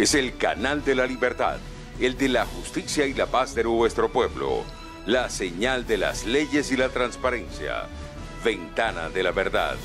Es el canal de la libertad, el de la justicia y la paz de nuestro pueblo. La señal de las leyes y la transparencia. Ventana de la verdad.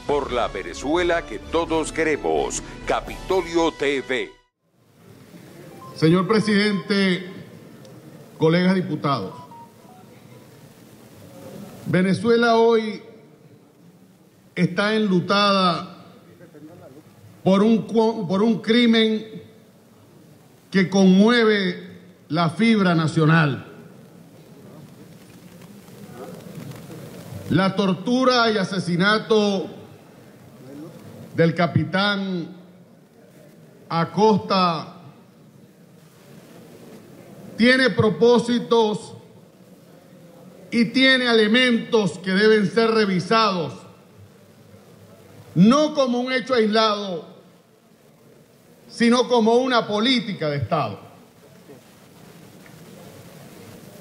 Por la Venezuela que todos queremos. Capitolio TV. Señor presidente, colegas diputados, Venezuela hoy está enlutada por un crimen que conmueve la fibra nacional. La tortura y asesinato del capitán Acosta tiene propósitos y tiene elementos que deben ser revisados, no como un hecho aislado, sino como una política de Estado.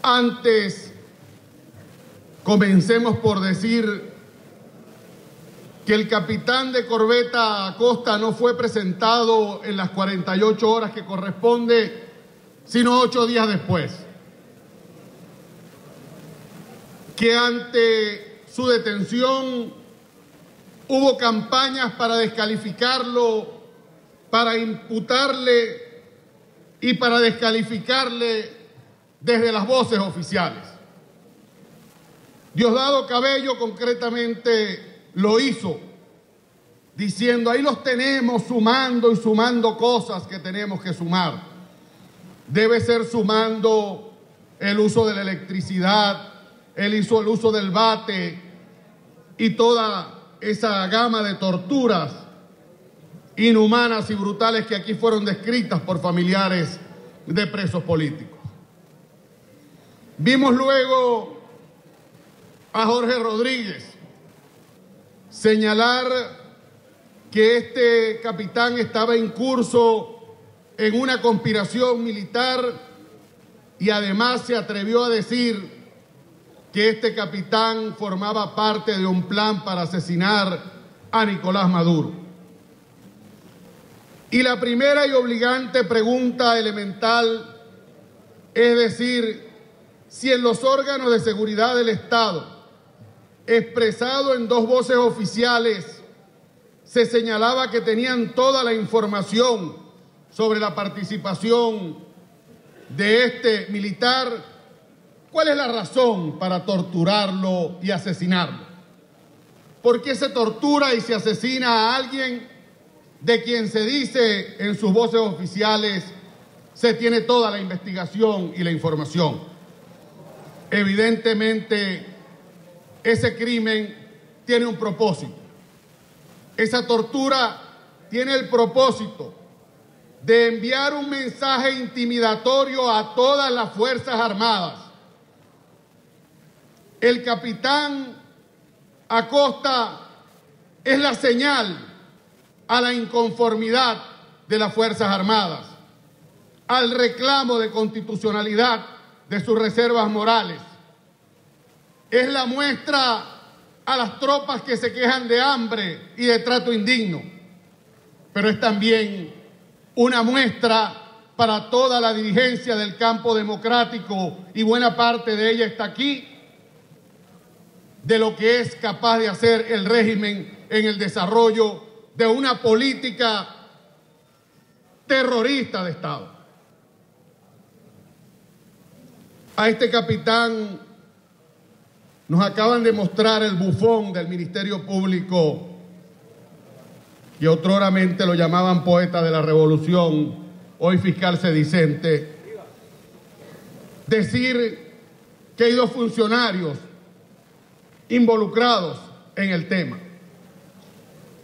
Antes, comencemos por decir que el capitán de corbeta Acosta no fue presentado en las 48 horas que corresponde, sino 8 días después. Que ante su detención hubo campañas para descalificarlo, para imputarle y para descalificarle desde las voces oficiales. Diosdado Cabello concretamente lo hizo, diciendo, ahí los tenemos sumando y sumando cosas que tenemos que sumar. Debe ser sumando el uso de la electricidad, el uso del bate y toda esa gama de torturas inhumanas y brutales que aquí fueron descritas por familiares de presos políticos. Vimos luego a Jorge Rodríguez señalar que este capitán estaba incurso en una conspiración militar y además se atrevió a decir que este capitán formaba parte de un plan para asesinar a Nicolás Maduro. Y la primera y obligante pregunta elemental es decir, si en los órganos de seguridad del Estado, expresado en 2 voces oficiales, se señalaba que tenían toda la información sobre la participación de este militar, ¿cuál es la razón para torturarlo y asesinarlo? ¿Por qué se tortura y se asesina a alguien de quien se dice en sus voces oficiales se tiene toda la investigación y la información? Evidentemente, ese crimen tiene un propósito. Esa tortura tiene el propósito de enviar un mensaje intimidatorio a todas las Fuerzas Armadas. El capitán Acosta es la señal a la inconformidad de las Fuerzas Armadas, al reclamo de constitucionalidad de sus reservas morales. Es la muestra a las tropas que se quejan de hambre y de trato indigno, pero es también una muestra para toda la dirigencia del campo democrático, y buena parte de ella está aquí, de lo que es capaz de hacer el régimen en el desarrollo de una política terrorista de Estado. A este capitán nos acaban de mostrar el bufón del Ministerio Público, que otroramente lo llamaban poeta de la revolución, hoy fiscal sedicente, decir que hay 2 funcionarios involucrados en el tema.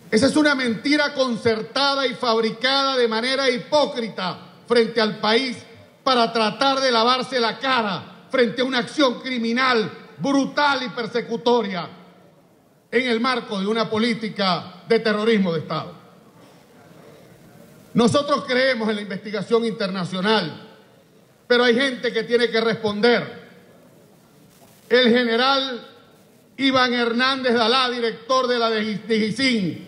Esa es una mentira concertada y fabricada de manera hipócrita frente al país para tratar de lavarse la cara frente a una acción criminal brutal y persecutoria en el marco de una política de terrorismo de Estado. Nosotros creemos en la investigación internacional, pero hay gente que tiene que responder. El general Iván Hernández Dalá, director de la DGCIN,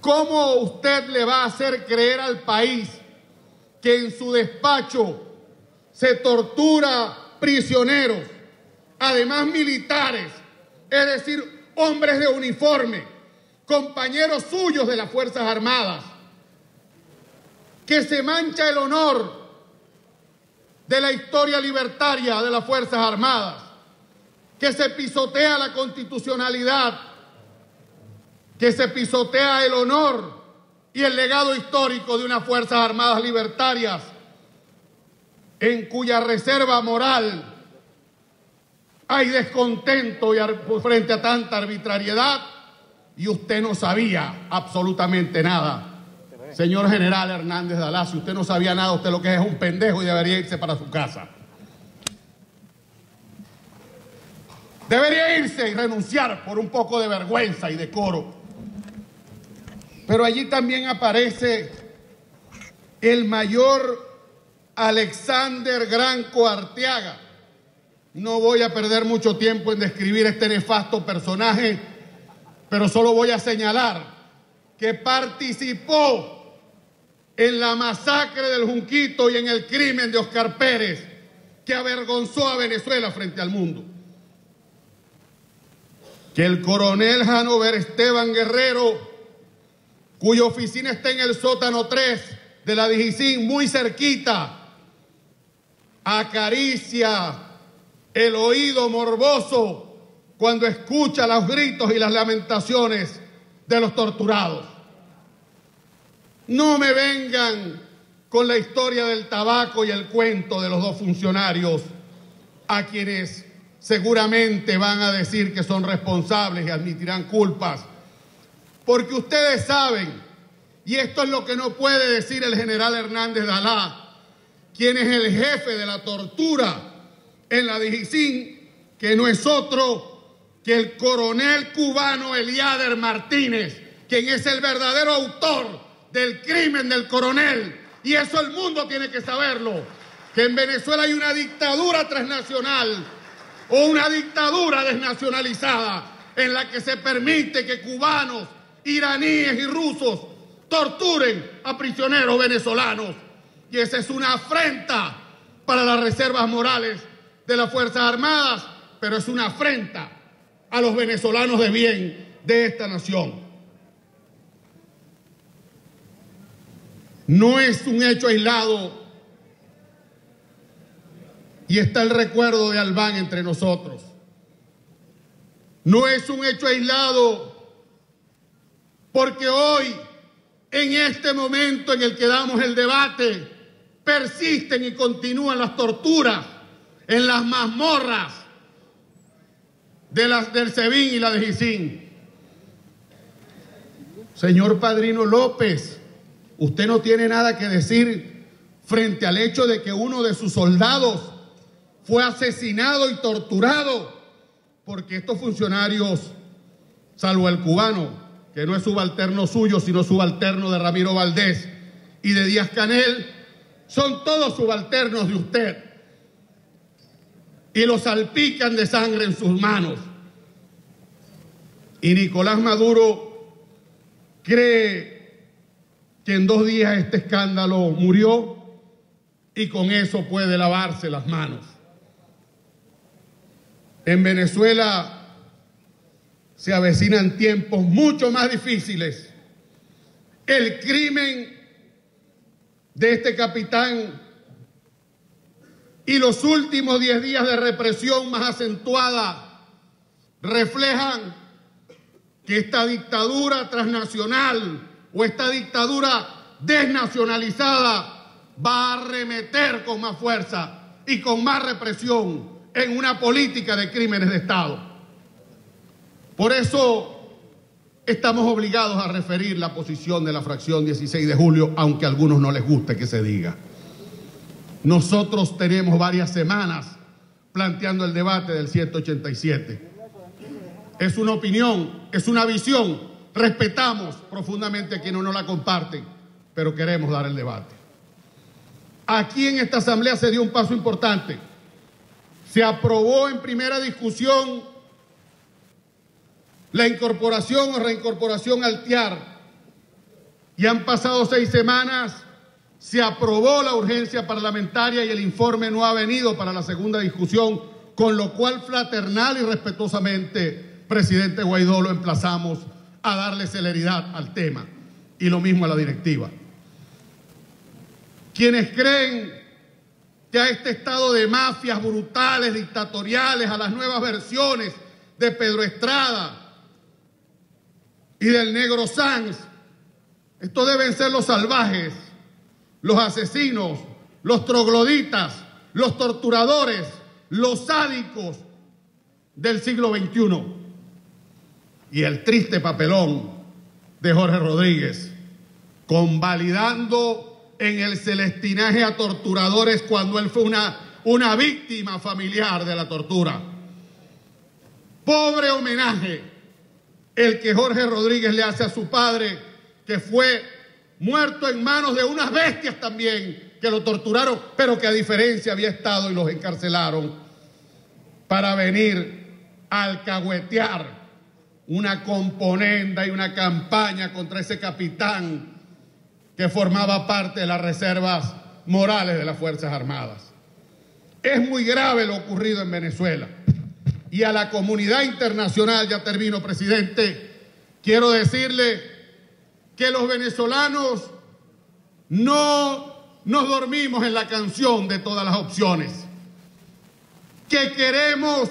¿cómo usted le va a hacer creer al país que en su despacho se tortura prisioneros, además militares, es decir, hombres de uniforme, compañeros suyos de las Fuerzas Armadas, que se mancha el honor de la historia libertaria de las Fuerzas Armadas, que se pisotea la constitucionalidad, que se pisotea el honor y el legado histórico de unas Fuerzas Armadas libertarias en cuya reserva moral hay descontento frente a tanta arbitrariedad, y usted no sabía absolutamente nada. Señor General Hernández de Alá, si usted no sabía nada, usted lo que es un pendejo y debería irse para su casa. Debería irse y renunciar por un poco de vergüenza y decoro. Pero allí también aparece el mayor Alexander Granco Arteaga. No voy a perder mucho tiempo en describir este nefasto personaje, pero solo voy a señalar que participó en la masacre del Junquito y en el crimen de Oscar Pérez, que avergonzó a Venezuela frente al mundo. Que el coronel Hanover Esteban Guerrero, cuya oficina está en el sótano 3 de la Dijicín, muy cerquita, acaricia el oído morboso cuando escucha los gritos y las lamentaciones de los torturados. No me vengan con la historia del tabaco y el cuento de los dos funcionarios a quienes seguramente van a decir que son responsables y admitirán culpas, porque ustedes saben, y esto es lo que no puede decir el general Hernández de Alá, quien es el jefe de la tortura en la Dijicín, que no es otro que el coronel cubano Eliader Martínez, quien es el verdadero autor del crimen del coronel, y eso el mundo tiene que saberlo, que en Venezuela hay una dictadura transnacional o una dictadura desnacionalizada en la que se permite que cubanos, iraníes y rusos torturen a prisioneros venezolanos, y esa es una afrenta para las reservas morales de las Fuerzas Armadas, pero es una afrenta a los venezolanos de bien de esta nación. No es un hecho aislado, y está el recuerdo de Albán entre nosotros. No es un hecho aislado porque hoy, en este momento en el que damos el debate, persisten y continúan las torturas en las mazmorras del SEBIN y la Dijicín. Señor Padrino López, usted no tiene nada que decir frente al hecho de que uno de sus soldados fue asesinado y torturado, porque estos funcionarios, salvo el cubano, que no es subalterno suyo, sino subalterno de Ramiro Valdés y de Díaz Canel, son todos subalternos de usted, y los salpican de sangre en sus manos. Y Nicolás Maduro cree que en 2 días este escándalo murió y con eso puede lavarse las manos. En Venezuela se avecinan tiempos mucho más difíciles. El crimen de este capitán y los últimos 10 días de represión más acentuada reflejan que esta dictadura transnacional o esta dictadura desnacionalizada va a arremeter con más fuerza y con más represión en una política de crímenes de Estado. Por eso estamos obligados a referir la posición de la fracción 16 de julio, aunque a algunos no les guste que se diga. Nosotros tenemos varias semanas planteando el debate del 187. Es una opinión, es una visión. Respetamos profundamente a quienes no la comparten, pero queremos dar el debate. Aquí en esta asamblea se dio un paso importante. Se aprobó en primera discusión la incorporación o reincorporación al TIAR, y han pasado 6 semanas se aprobó la urgencia parlamentaria y el informe no ha venido para la segunda discusión, con lo cual fraternal y respetuosamente, presidente Guaidó, lo emplazamos a darle celeridad al tema y lo mismo a la directiva. Quienes creen que a este estado de mafias brutales, dictatoriales, a las nuevas versiones de Pedro Estrada y del Negro Sanz, estos deben ser los salvajes, los asesinos, los trogloditas, los torturadores, los sádicos del siglo XXI. Y el triste papelón de Jorge Rodríguez, convalidando en el celestinaje a torturadores cuando él fue una víctima familiar de la tortura. Pobre homenaje el que Jorge Rodríguez le hace a su padre, que fue muerto en manos de unas bestias también que lo torturaron, pero que a diferencia había estado y los encarcelaron para venir a alcahuetear una componenda y una campaña contra ese capitán que formaba parte de las reservas morales de las Fuerzas Armadas. Es muy grave lo ocurrido en Venezuela. Y a la comunidad internacional, ya termino, presidente, quiero decirle que los venezolanos no nos dormimos en la canción de todas las opciones, que queremos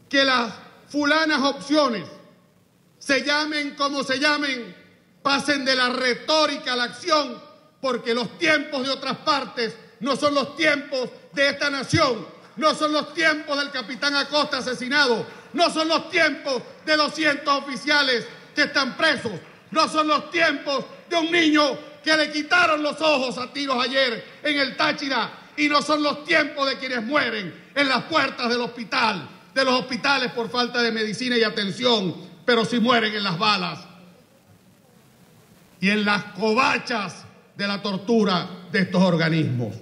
que las fulanas opciones, se llamen como se llamen, pasen de la retórica a la acción, porque los tiempos de otras partes no son los tiempos de esta nación, no son los tiempos del capitán Acosta asesinado, no son los tiempos de 200 oficiales que están presos, no son los tiempos de un niño que le quitaron los ojos a tiros ayer en el Táchira, y no son los tiempos de quienes mueren en las puertas del hospital, de los hospitales por falta de medicina y atención, pero sí mueren en las balas y en las covachas de la tortura de estos organismos.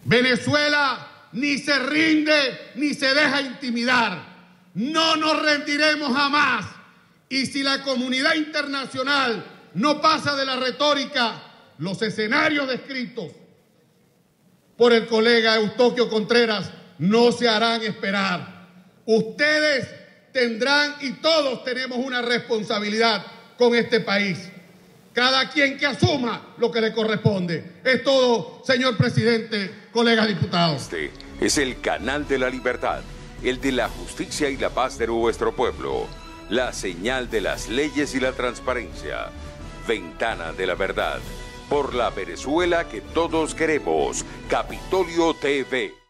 Venezuela ni se rinde ni se deja intimidar. No nos rendiremos jamás. Y si la comunidad internacional no pasa de la retórica, los escenarios descritos por el colega Eustoquio Contreras no se harán esperar. Ustedes tendrán y todos tenemos una responsabilidad con este país. Cada quien que asuma lo que le corresponde. Es todo, señor presidente, colegas diputados. Este es el canal de la libertad, el de la justicia y la paz de nuestro pueblo. La señal de las leyes y la transparencia. Ventana de la verdad. Por la Venezuela que todos queremos. Capitolio TV.